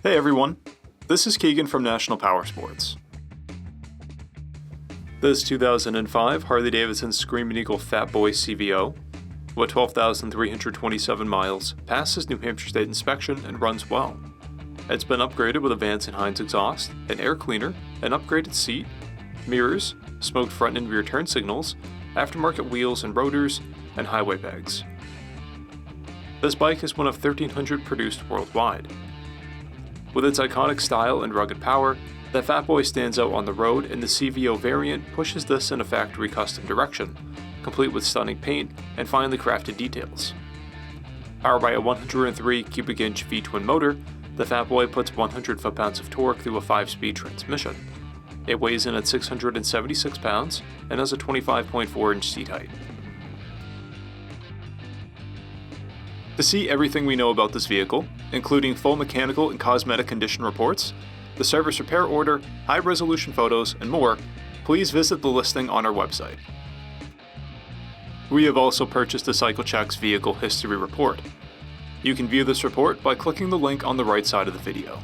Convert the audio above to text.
Hey everyone, this is Keegan from National Powersports. This 2005 Harley-Davidson Screamin' Eagle Fat Boy CVO, with 12,327 miles, passes New Hampshire State inspection and runs well. It's been upgraded with a Vance & Hines exhaust, an air cleaner, an upgraded seat, mirrors, smoked front and rear turn signals, aftermarket wheels and rotors, and highway pegs. This bike is one of 1,300 produced worldwide. With its iconic style and rugged power, the Fat Boy stands out on the road, and the CVO variant pushes this in a factory custom direction, complete with stunning paint and finely crafted details. Powered by a 103 cubic inch V-twin motor, the Fat Boy puts 100 foot-pounds of torque through a 5-speed transmission. It weighs in at 676 pounds and has a 25.4 inch seat height. To see everything we know about this vehicle, including full mechanical and cosmetic condition reports, the service repair order, high-resolution photos, and more, please visit the listing on our website. We have also purchased a CycleCheck's Vehicle History Report. You can view this report by clicking the link on the right side of the video.